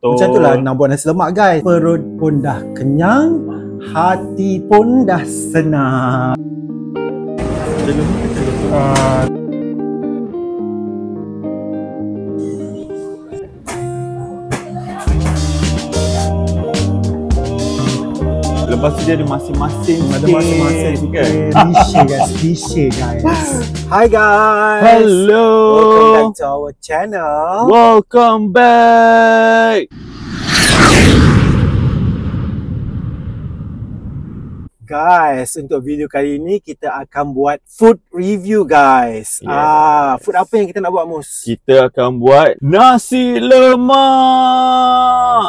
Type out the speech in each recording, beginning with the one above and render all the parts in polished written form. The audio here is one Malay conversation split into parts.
betul. Macam tu lah nak buat nasi lemak guys. Perut pun dah kenyang, hati pun dah senang. Lepas tu dia ada masing-masing. Ada masing-masing kan? Dish guys. Hi guys. Hello. Welcome back to our channel. Welcome back. Guys, untuk video kali ini kita akan buat food review guys. Yes. Food apa yang kita nak buat Mus? Kita akan buat nasi lemak.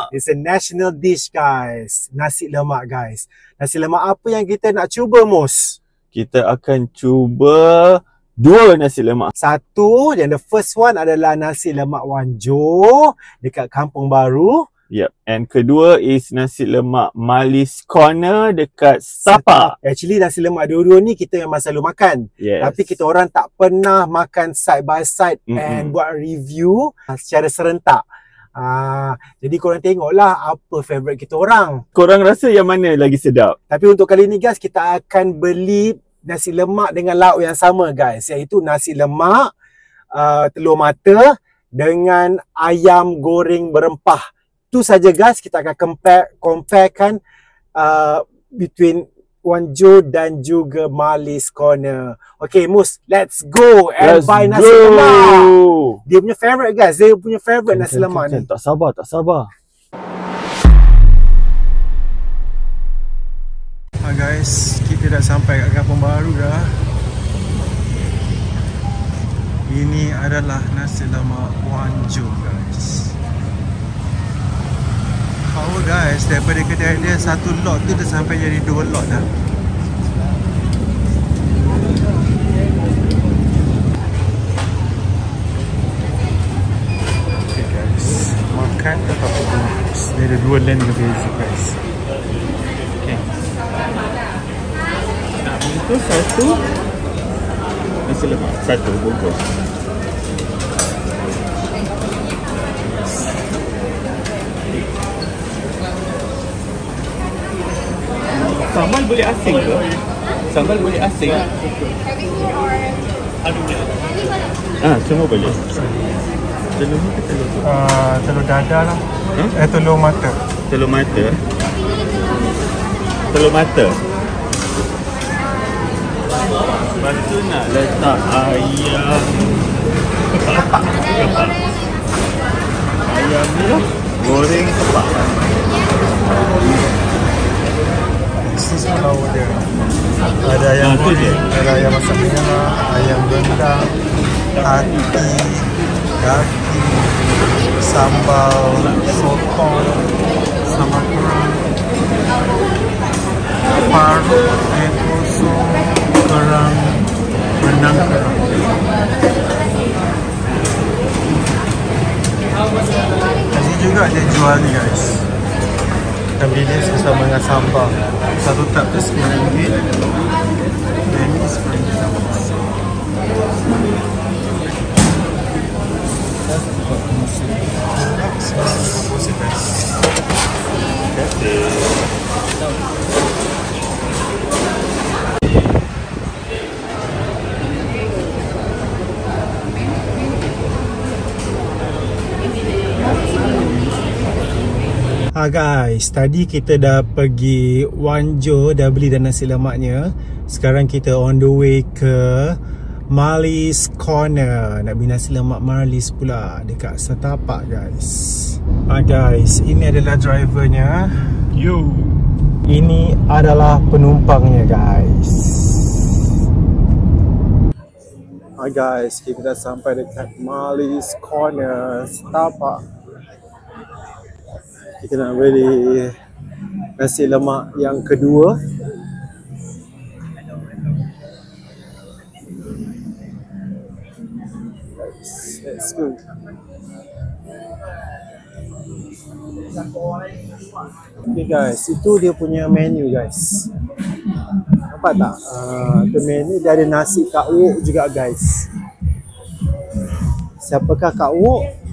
It's a national dish guys. Nasi lemak guys. Nasi lemak apa yang kita nak cuba Mus? Kita akan cuba dua nasi lemak. Satu, yang the first one adalah nasi lemak Wanjo dekat Kampung Baru. Yep. And kedua is nasi lemak Marlies Corner dekat Setapak. Actually nasi lemak dua-dua ni kita memang selalu makan. Yes. Tapi kita orang tak pernah makan side by side and buat review secara serentak. Jadi korang tengoklah apa favourite kita orang. Korang rasa yang mana lagi sedap? Tapi untuk kali ni guys, kita akan beli nasi lemak dengan lauk yang sama guys, iaitu nasi lemak telur mata dengan ayam goreng berempah. Itu saja guys, kita akan comparekan between Wanjo dan juga Marlies Corner. Okay Mus, let's go and buy nasi lemak. Dia punya favourite guys, dia punya favourite nasi lemak ni. Tak sabar. Guys, kita dah sampai kat Kampung Baru dah. Ini adalah nasi lemak Wanjo guys. Power guys, daripada kedai dia satu lot tu dah sampai jadi dua lot dah. Okay guys, makan tetap bungkus. Dia ada dua lane berbeza guys. Okay. Nak bungkus satu nasi lemak, satu bungkus. Sambal boleh asing ke? Sambal boleh asing? Semua boleh. Telur ni ke telur tu? Telur dadar lah. Telur mata. Telur mata? Telur mata? Lepas tu nak letak ayam kepak. Ayam ni lah, goreng kepak. Ini semua lauk dia. Ada ayam goreng, ada ayam masak merah, ayam rendang, hati, kaki, sambal, sotong, sambal kerang, paru, air kosong, kerang, benang kerang. Ini juga dia jual ni guys. Convenience bersama dengan sambal. Satu tub tu RM9. Dan ini RM9. Guys, tadi kita dah pergi Wanjo, dah beli dah nasi lemaknya. Sekarang kita on the way ke Marlies Corner. Nak beli nasi lemak Marlies pula dekat Setapak guys. Guys, ini adalah drivernya. Yo. Ini adalah penumpangnya guys. Guys, kita dah sampai dekat Marlies Corner Setapak. Kita nak beli nasi lemak yang kedua. Let's go. Okay guys, itu dia punya menu guys. Nampak tak? Itu menu dia ada nasi Kak Wok juga guys. Siapakah Kak Wok?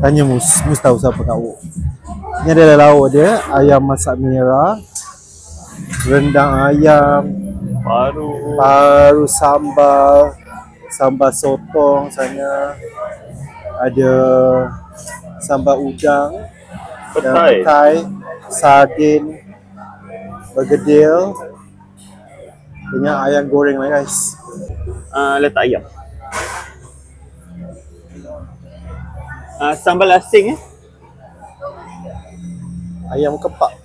Tanya Mus tahu siapa kau. Ini adalah lauk dia, ayam masak merah, rendang ayam, paru sambal sotong sana, ada sambal udang, petai, sardin, bergedil dengan ayam goreng lah guys. Letak ayam. Sambal asing Ayam kepak.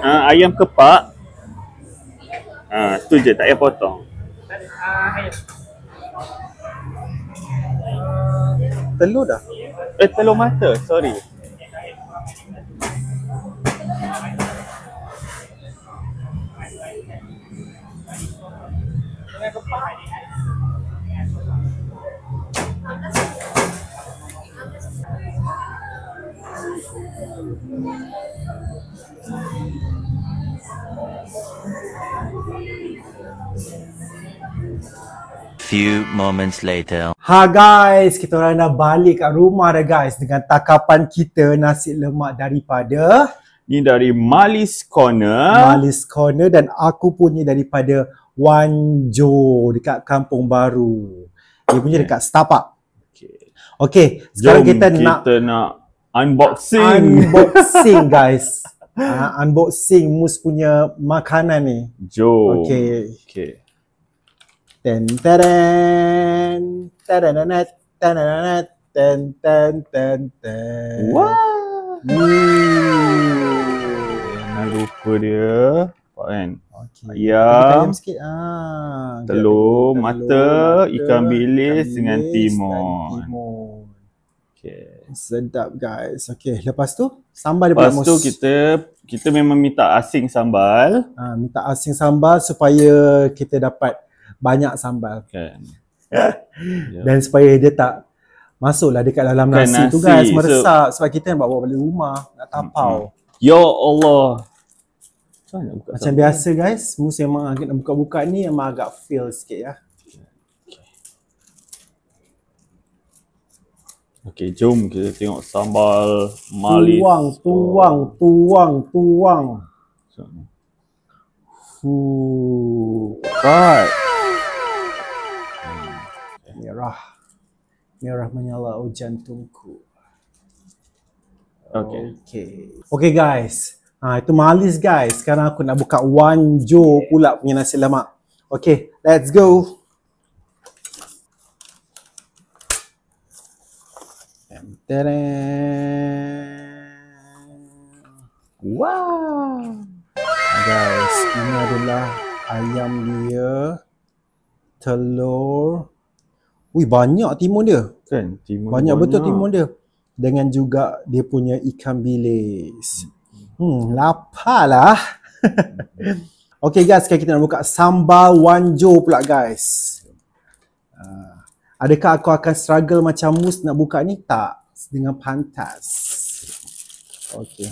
Ayam kepak. Tu je, tak payah potong. Telur dah. Telur mata, sorry. Few moments later. Ha guys, kita orang dah balik kat rumah dah guys dengan takapan kita nasi lemak daripada Ni dari Mali's Corner. Mali's Corner dan aku punya daripada Wanjo dekat Kampung Baru. Dia punya dekat Setapak. Okay, sekarang kita nak unboxing. Unboxing guys. Unboxing Mus punya makanan ni. Jom. Okay. Ten ten ten ten ten. Wah. Ini rupa dia. Nampak kan? Ayam sikit. telur mata, ikan bilis dengan timun. Okay. Sedap guys. Okay, lepas tu sambal dia Lepas tu kita memang minta asing sambal. Minta asing sambal supaya kita dapat banyak sambal. Kan. Dan supaya dia tak masuklah dekat dalam nasi tu guys, meresap. Sebab kita nak bawa balik rumah, nak tapau. Ya Allah. Macam biasa guys, Mus memang nak buka-buka ni memang agak fail sikit ya. Okay, jom kita tengok sambal Mali's. Tuang. Right. Merah menyala jantungku. Okay guys. Itu Mali's guys. Sekarang aku nak buka Wanjo pula punya nasi lemak. Okay, let's go. Wow. Guys, ini adalah ayam dia, telur. Ui, banyak timun dia. Kan, timun banyak betul timun dia. Dengan juga dia punya ikan bilis. Lapar lah. Okay guys, sekarang kita nak buka sambal Wanjo pula guys. Adakah aku akan struggle macam Mus nak buka ni? Tak. Dengan pantas. Okay.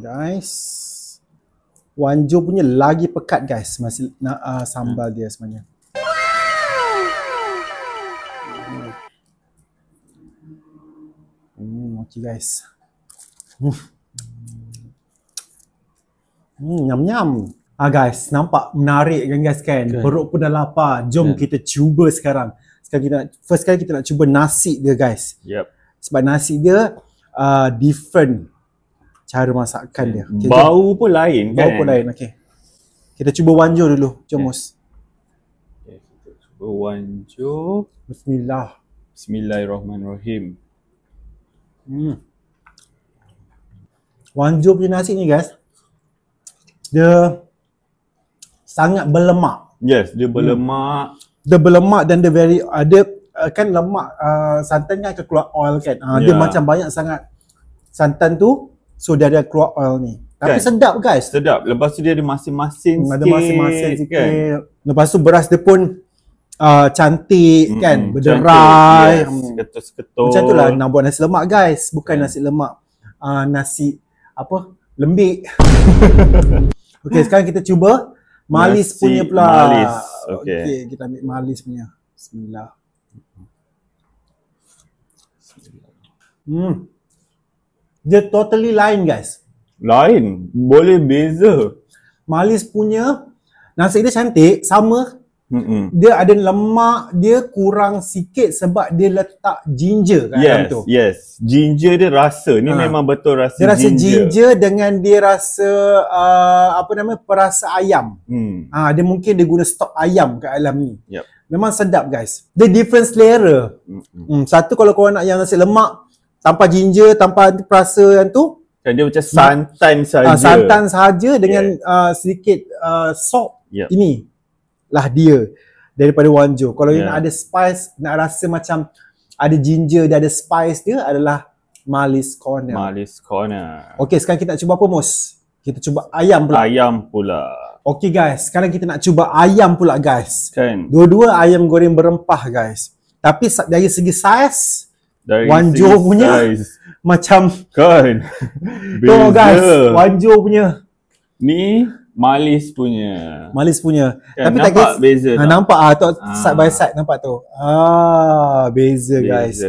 Guys. Wanjo punya lagi pekat guys. Masih sambal dia sebenarnya. Okay guys. Nyam-nyam. Guys, nampak menarik kan guys kan? Perut pun dah lapar. Jom kita cuba sekarang. First kali kita nak cuba nasi dia guys. Sebab nasi dia different cara masakan dia. Okay, bau pun lain kan? Bau pun lain, okay. Kita cuba Wanjo dulu. Jom Mus. Okay, kita cuba Wanjo. Bismillahirrahmanirrahim. Wanjo punya nasi ni guys, dia sangat berlemak. Yes, dia berlemak. Dia berlemak dan dia very ada kan lemak santan kan akan keluar oil kan. Dia macam banyak sangat santan tu, so dia ada keluar oil ni. Tapi sedap guys. Sedap. Lepas tu dia ada masin-masin sikit. Ada masin-masin sikit. Kan? Lepas tu beras dia pun cantik kan, berderai. Seketul-seketul. Macam tu lah nak buat nasi lemak guys. Bukan nasi lemak nasi apa? Lembik. Okay, sekarang kita cuba Malis Nasi punya pula. malis. Okey. Okey, kita ambil malis punya. Bismillah. Dia totally lain guys. Lain. Boleh beza. Malis punya nasi dia cantik, sama. Dia ada lemak, dia kurang sikit sebab dia letak ginger kat dalam tu. Yes. Ginger dia rasa. Ni memang betul rasa Dia rasa ginger dengan dia rasa perasa ayam. Dia mungkin dia guna stok ayam kat dalam ni. Yep. Memang sedap guys. Dia different selera. Satu kalau korang nak yang nasi lemak tanpa ginger, tanpa perasa yang tu, kan dia macam santan saja. Santan saja dengan sedikit salt. Yep. Ini lah dia daripada Wanjo. Kalau you nak ada spice, nak rasa macam ada ginger, dia ada spice, dia adalah Malis Corner. Malis Corner. Okey, sekarang kita nak cuba apa, Mus? Kita cuba ayam pula. Ayam pula. Okey guys, sekarang kita nak cuba ayam pula guys. Kan? Dua-dua ayam goreng berempah guys. Tapi dari segi saiz, Dari Wanjo segi punya size. macam Kan? tu guys, Wanjo punya, Ni Malis punya. Malis punya. Kan, Tapi nampak tak kisah. beza tak? Nampak tu side by side, nampak tu. Beza guys.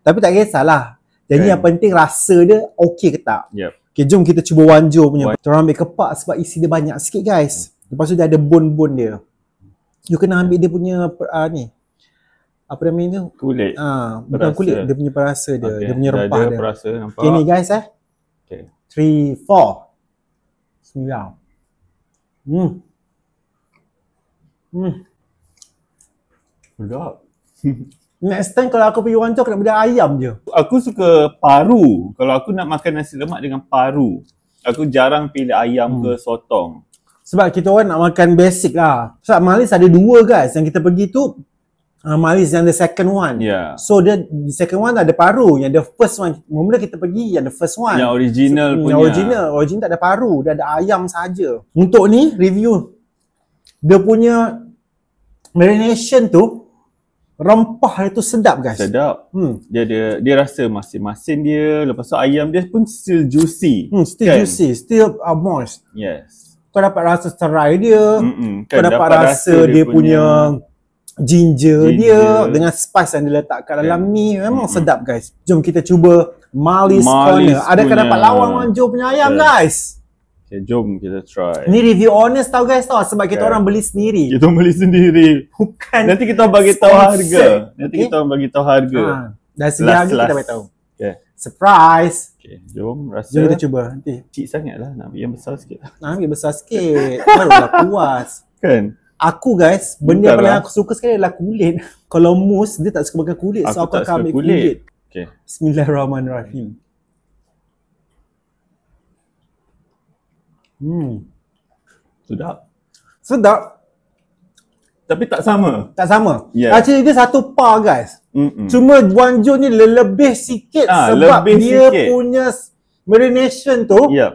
Tapi tak kisahlah. Jadi Kan? yang penting rasa dia okey ke tak. Yep. Okay, jom kita cuba Wanjo punya. Kita orang ambil kepak sebab isi dia banyak sikit guys. Lepas tu dia ada bone-bone dia. You kena ambil dia punya ni. Apa namanya tu? Kulit. Bukan Perasa. kulit, dia punya perasa dia. Okay. Dia punya rempah ada dia. perasa, nampak? Okay ni guys Okay. 3, 4. Bismillah. Sedap. Next time kalau aku pergi Wanjo, aku nak beli ayam je. Aku suka paru. Kalau aku nak makan nasi lemak dengan paru, aku jarang pilih ayam ke sotong. Sebab kita orang nak makan basic lah. Sebab Malis ada dua guys. Yang kita pergi tu Malis yang the second one. Yeah. So dia the second one ada paru. Yang the first one, mula kita pergi yang the first one. Yang original punya. Yang original tak ada paru. Dia ada ayam saja. Untuk ni review, dia punya marination tu, rempah dia tu sedap guys. Sedap. Dia rasa masin-masin dia. Lepas tu ayam dia pun still juicy. Still kan? juicy, still moist. Yes. Kau dapat rasa serai dia. Kau Kan, dapat rasa dia punya ginger dia dengan spice yang dia letak kat dalam mi. Memang sedap guys. Jom kita cuba Malis Corner. Adakah dapat lawan Wanjo punya ayam guys? Okay, jom kita try. Ni review honest tau guys tau. Sebab kita orang beli sendiri. Kita beli sendiri. Bukan. Nanti kita bagi tahu harga. Nanti Okay. kita bagi tahu harga. Dari segi harga kita bagi tahu. Okay. Surprise. Okay, jom rasa. Jom kita cuba nanti. Kecil sangat lah. Nak ambil yang besar sikit. Ambil besar sikit. Barulah puas. Kan? Aku guys, benda yang Bentar paling lah. aku suka sekali adalah kulit. Kalau mus, dia tak suka makan kulit. So Aku aku tak akan suka ambil kulit. kulit. Okay. Bismillahirrahmanirrahim. Sedap. Sedap. Tapi tak sama. Tak sama. Yeah. Actually dia satu par guys. Cuma Wanjo ni lebih sikit sebab lebih dia sikit. punya marination tu, Yep.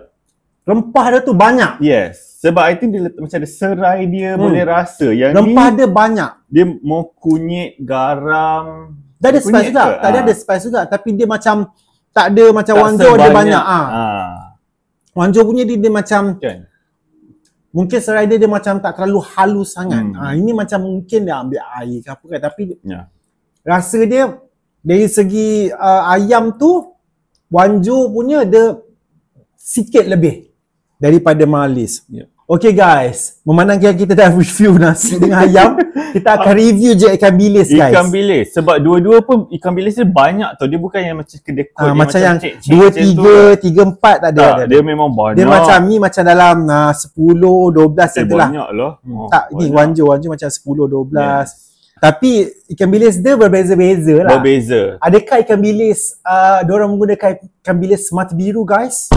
rempah dia tu banyak. Yes. Sebab I think dia letak macam ada serai dia, boleh rasa. Yang Rempah ni, dia banyak. dia mau kunyit, garam. Dia ada Kunyit spice juga. ke? Tak ada spice juga. Tapi dia macam, tak ada macam Tak Wanjo dia sebanyak. banyak. Wanjo punya dia macam, Kan? mungkin serai dia macam tak terlalu halus sangat. Ini macam mungkin dia ambil air ke apa kan. Tapi Ya. rasa dia dari segi ayam tu, Wanjo punya dia sikit lebih daripada Malis. Ya. Okay guys, memandangkan kita dah review nasi dengan ayam, kita akan review je ikan bilis guys. Ikan bilis. Sebab dua-dua pun ikan bilis dia banyak tau. Dia bukan yang macam kedekut. Dia macam yang cek-cek 2, macam tu. 3, 4 tak ada. Tak, dia memang banyak. Dia macam ni macam dalam 10, 12 macam tu lah. banyak lah. Tak, ni banyak. Wanjo macam 10, 12. Tapi ikan bilis dia berbeza-beza lah. Berbeza. Adakah ikan bilis diorang menggunakan ikan bilis mata biru guys?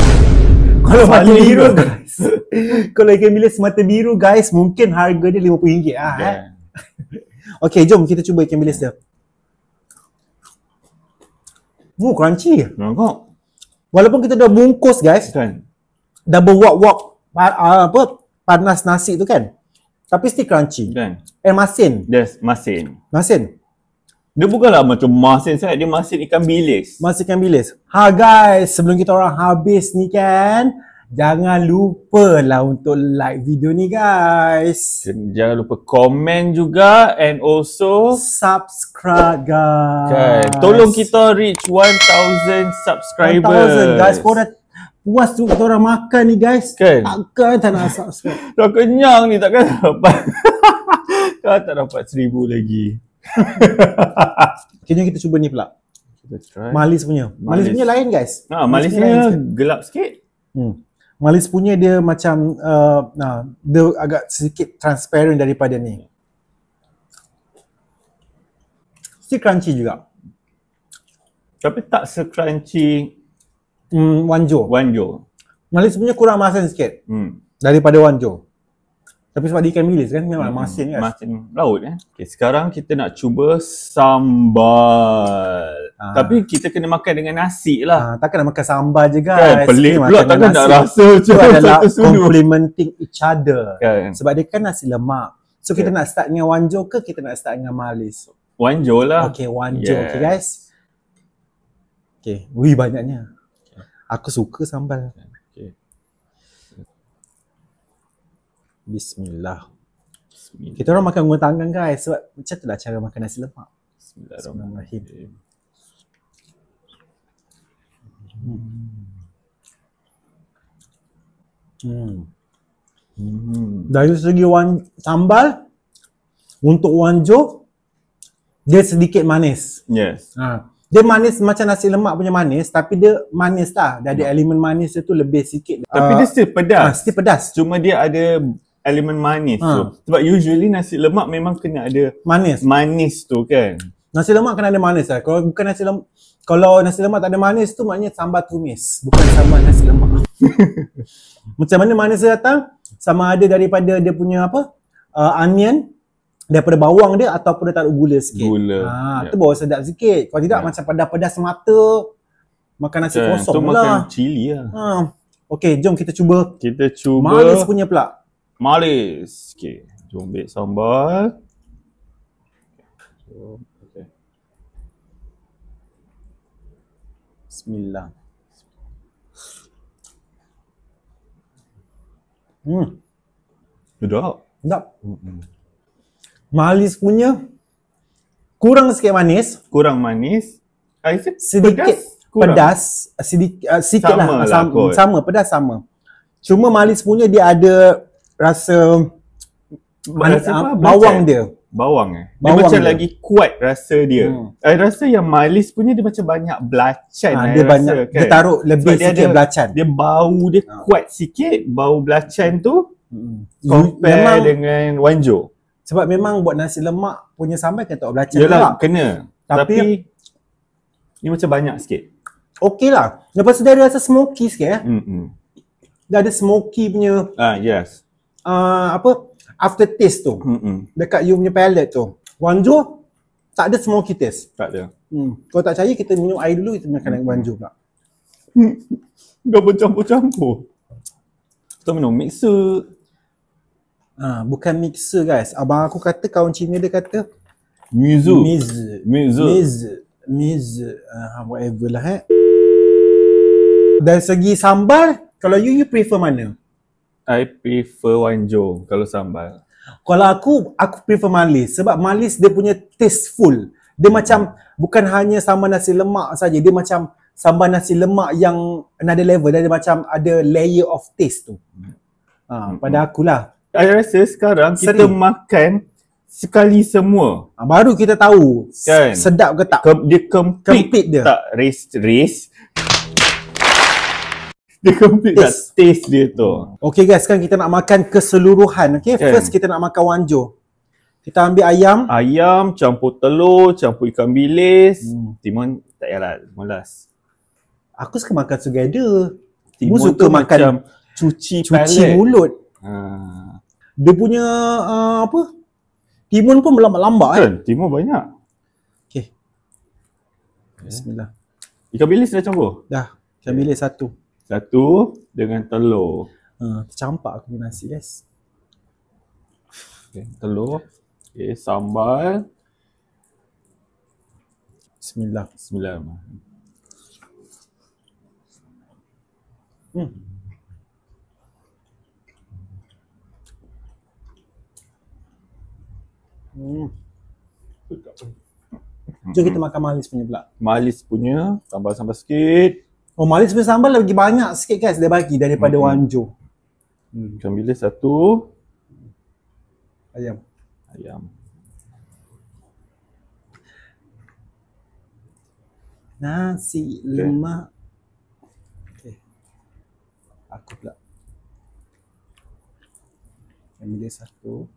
Kalau mata Saling biru ke? guys. Kalau ikan bilis mata biru guys, mungkin harga dia RM50 lah. Kan. Okay, jom kita cuba ikan bilis dia. Crunchy. Nampak? Walaupun kita dah bungkus guys, Kan? dah berwak-wak panas nasi tu kan, tapi still crunchy. Kan? Masin. Yes, masin. Masin. Dia bukanlah macam masin sangat. Dia masin ikan bilis. Masin ikan bilis. Guys, sebelum kita orang habis ni kan, Jangan lupa lah untuk like video ni guys. Jangan lupa komen juga and also Subscribe guys. kan, tolong kita reach 1000 subscribers. 1000 guys. Korang puas tu kita orang makan ni guys. Kan? Takkan tak nak subscribe. Dah kenyang ni, takkan dapat. Kan tak dapat 1000 lagi. Kini kita cuba ni pula. Kita try. Malis punya. Malis punya lain guys. Malis punya lain ni sikit. gelap sikit. Malis punya dia macam dia agak sedikit transparent daripada ni. Still crunchy juga. Tapi tak se-crunchy Wanjo. Wanjo. Malis punya kurang masin sikit daripada Wanjo. Tapi sebab dia ikan bilis kan memang masin kan. Masin laut Okay, sekarang kita nak cuba sambal. Tapi kita kena makan dengan nasi lah. Takkan nak makan sambal je guys. Kan pelik Kena pula, makan takkan nasi. nak rasa Itu macam adalah satu sunu. complementing each other. Kan. Sebab dia kan nasi lemak. So kita nak start dengan Wanjo ke kita nak start dengan Malis? Wanjo lah. Okay, Wanjo. Yes. Okay guys. Okay, wih banyaknya. Aku suka sambal. Okay. Bismillah. Kita orang makan guna tangan guys. Sebab macam tu lah cara makan nasi lemak. Bismillahirrahmanirrahim. Dari segi sambal, untuk Wanjo, dia sedikit manis. Yes. Dia manis macam nasi lemak punya manis, tapi dia manis lah. Dia ada elemen manis dia tu lebih sikit. Tapi dia still pedas. Still pedas. Cuma dia ada elemen manis tu. Sebab usually nasi lemak memang kena ada manis tu kan. Nasi lemak kena ada manis lah. Kalau bukan nasi lemak, kalau nasi lemak tak ada manis tu maknanya sambal tumis, bukan sambal nasi lemak. Macam mana manis dia datang? Sama ada daripada dia punya onion, daripada bawang dia ataupun dia taruh gula sikit. Tu baru sedap sikit. Kalau tidak macam pedas-pedas semata, makan nasi kosong tu lah. makan cili lah. Okay, jom kita cuba. Kita cuba Malis punya pula. Malis. Okay, jom ambil sambal. Okay. Bismillah. Sedap. Sedap. Malis punya kurang sikit manis. Kurang manis. Sedikit pedas. Sikit lah. Sama, pedas sama. Cuma Malis punya dia ada rasa bawang dia. Bawang Dia Bawang macam dia. lagi kuat rasa dia. I rasa yang Malis punya dia macam banyak belacan. Dia banyak rasa, kan? dia taruh lebih sikit belacan. Dia bau dia kuat sikit. Bau belacan tu compare Memang, dengan Wanjo. sebab memang buat nasi lemak punya sambal kena taruh belacan Yalah, juga. kena. Tapi ni macam banyak sikit. Okey lah. Lepas tu dia ada rasa smoky sikit Dia ada smoky punya Yes. aftertaste tu. Dekat you punya palate tu. Wanjo tak ada smoky taste. Tak ada. Kalau tak percaya kita minum air dulu, kita makan dengan Wanjo pula. Dah bercampur-campur. Kita minum mixer. Bukan mixer guys. Abang aku kata, kawan Cina dia kata Mizu. whatever lah Dari segi sambal, kalau you prefer mana? I prefer Wanjo kalau sambal. Kalau aku prefer Malis. Sebab Malis dia punya tasteful. Dia macam bukan hanya sambal nasi lemak saja. Dia macam sambal nasi lemak yang another level. Dia ada macam ada layer of taste tu. Pada akulah. I rasa sekarang kita makan sekali semua. Baru kita tahu Kan? sedap ke tak. Dia complete dia. tak race. Dia complete tak taste dia tu. Okay guys, sekarang kita nak makan keseluruhan. Okay, Kan? first kita nak makan Wanjo. Kita ambil ayam. Ayam, campur telur, campur ikan bilis. Timun tak payahlah, malas. Aku suka makan together. Timun Aku suka tu makan macam cuci cuci mulut. Dia punya timun pun melambak Kan? Timun banyak. Okay. Bismillah. Ikan bilis dah campur? Dah. Ikan bilis satu. Satu dengan telur. Tercampak aku punya nasi guys. Okay, telur. Okay, sambal. Bismillah. Bismillahirrahmanirrahim. Jom kita makan malis punya pula. Malis punya, sambal-sambal sikit. Oh, malis punya sambal lagi banyak sikit guys dia bagi daripada wanjo. Ikan bilis satu. Ayam. Nasi lemak. Okay. Aku pula. Ikan bilis satu.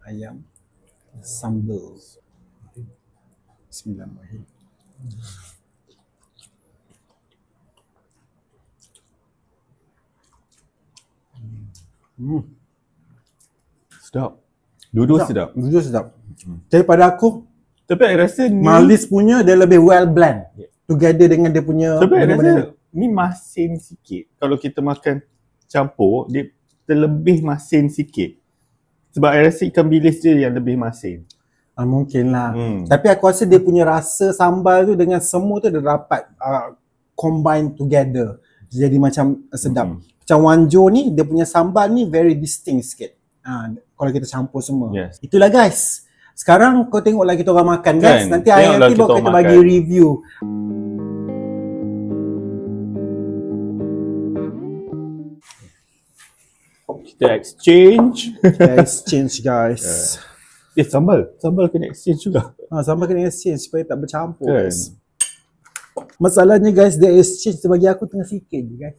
Ayam. Sambal. Bismillahirrahmanirrahim. Sedap. Dua-dua sedap. Dua sedap. Daripada aku, Tapi saya rasa ni malis punya dia lebih well blend together dengan dia punya. Tapi saya rasa benda-benda. ni masin sikit. Kalau kita makan campur, dia terlebih masin sikit. Sebab saya rasa ikan bilis dia yang lebih masin. Mungkin lah. Tapi aku rasa dia punya rasa sambal tu dengan semua tu dia dapat combine together. Jadi macam sedap. Macam wanjo ni, dia punya sambal ni very distinct sikit. Kalau kita campur semua. Yes. Itulah guys. Sekarang kau tengoklah kita orang makan guys. Kan? Nanti hari Tengoklah nanti baru kita kita orang bagi makan. review. Kita exchange. Exchange guys. Sambal kena exchange juga. Sambal kena exchange supaya tak bercampur Kan? guys. Masalahnya guys, dia exchange dia bagi aku tengah sikit je guys.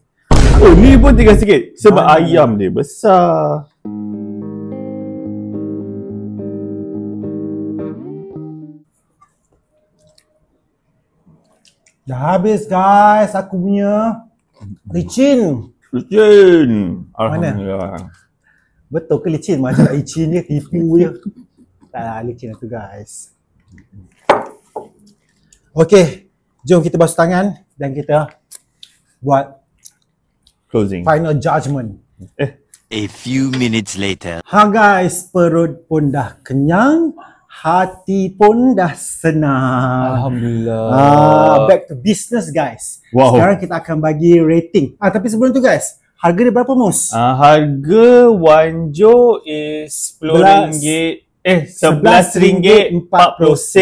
Oh, ni pun tinggal sikit. Sebab ayam dia besar. Dah habis guys aku punya licin. Licin. Alhamdulillah. Betul ke licin? Macam licin dia tipu je. Tak lah, licin tu guys. Okay, jom kita basuh tangan dan kita buat Closing. final judgement. A few minutes later. Ha guys, perut pun dah kenyang, hati pun dah senang. Alhamdulillah. Back to business guys. Wow. Sekarang kita akan bagi rating. Tapi sebelum tu guys, harga dia berapa Mus? Harga wanjo is RM10. RM11.40.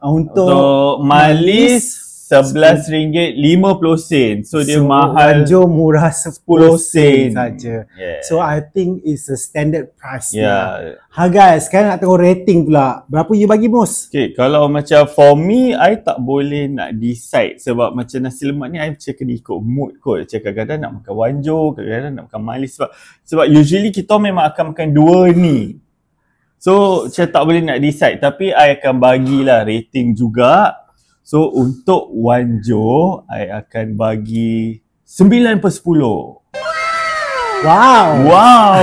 Untuk malis RM11.50. So dia mahal Wanjo murah 10 sen saja. Yeah. So I think it's a standard price. Yeah. Ha guys, sekarang nak tengok rating pula. Berapa you bagi Mus? Okay, kalau macam for me, I tak boleh nak decide. Sebab macam nasi lemak ni, I macam kena ikut mood kot. Macam kadang-kadang nak makan wanjo, kadang-kadang nak makan malis. Sebab usually kita memang akan makan dua ni. So, macam tak boleh nak decide. Tapi I akan bagilah rating juga. So, untuk wanjo, I akan bagi 9/10. Wow!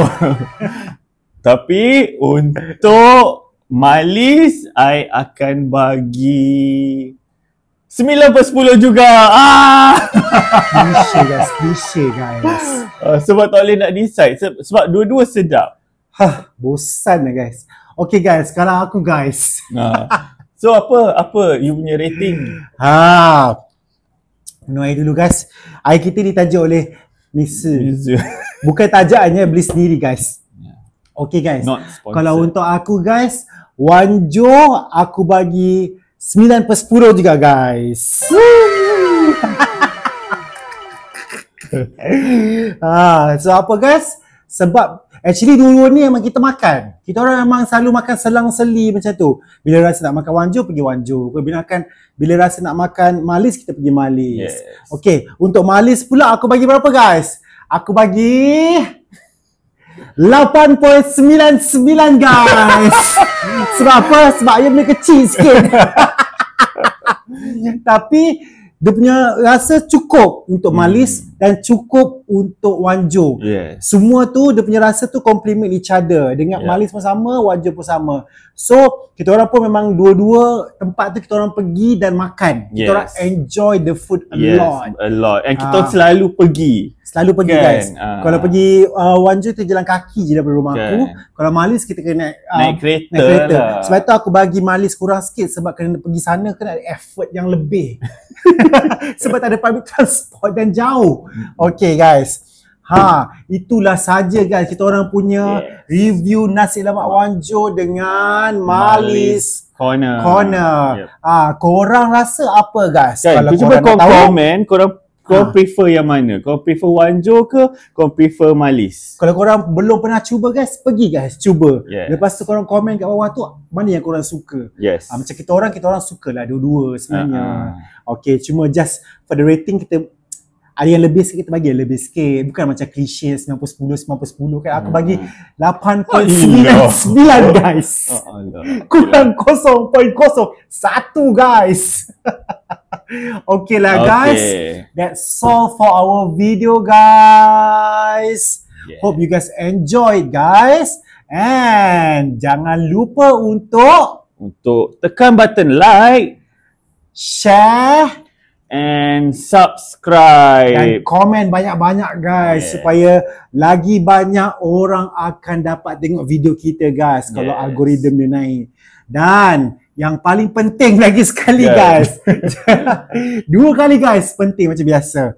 Tapi untuk malis, I akan bagi 9/10 juga. Cliche guys. Sebab tak boleh nak decide. Sebab dua-dua sedap. Bosan lah guys. Okay guys, sekarang aku guys. So apa you punya rating? Minum air dulu guys. Air kita ditajuk oleh Nisa. Bukan tajakannya, beli sendiri guys. Okay guys. Not sponsored. Kalau untuk aku guys, wanjo aku bagi 9/10 juga guys. So apa guys? Sebab actually dua-dua ni memang kita makan. Kita orang memang selalu makan selang-seli macam tu. Bila rasa nak makan wanjo, pergi wanjo. Bila rasa nak makan malis, kita pergi malis. Yes. Okay, untuk malis pula aku bagi berapa guys? Aku bagi 8.99 guys. Sebab apa? Sebab ayam dia kecil sikit. Tapi dia punya rasa cukup untuk malis dan cukup untuk wanjo. Yes. Semua tu dia punya rasa tu complement each other. Dengan malis pun sama, wanjo pun sama. So, kita orang pun memang dua-dua tempat tu kita orang pergi dan makan. Kita orang enjoy the food a lot. A lot. And kita selalu pergi. Selalu pergi guys. Kalau pergi wanjo tu jalan kaki je daripada rumah aku. Kalau malis kita kena naik kereta lah. Sebab tu aku bagi malis kurang sikit sebab kena pergi sana kena ada effort yang lebih. Sebab tak ada public transport dan jauh. Okay guys. Itulah saja guys kita orang punya review nasi lemak Wanjo dengan Malis Corner. Corner. Korang rasa apa guys? Kan, Kalau cuba korang nak tahu, komen, korang prefer yang mana? Korang prefer Wanjo ke? Korang prefer Malis? kalau korang belum pernah cuba guys, pergi guys cuba. Yeah. Lepas tu korang komen kat bawah tu mana yang korang suka. Yes. Macam kita orang sukalah dua-dua sebenarnya. Okay, cuma just for the rating kita ada yang lebih sikit, kita bagi yang lebih sikit. Bukan macam klise 90-10, 90-10 kan. Aku bagi 8.99 guys. Kurang 0.01 guys. Okay lah guys. That's all for our video guys. Hope you guys enjoyed guys. And jangan lupa untuk tekan button like, share and subscribe. dan komen banyak-banyak guys, supaya lagi banyak orang akan dapat tengok video kita guys kalau algoritma dia naik. Dan yang paling penting lagi sekali guys, 2 kali guys, penting macam biasa,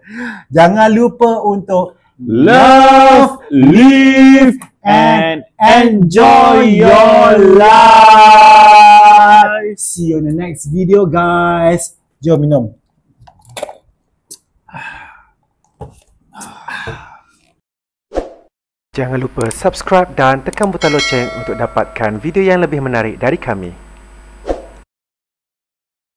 jangan lupa untuk love, live, and enjoy your life. See you in the next video guys. Jom minum. Jangan lupa subscribe dan tekan butang loceng untuk dapatkan video yang lebih menarik dari kami.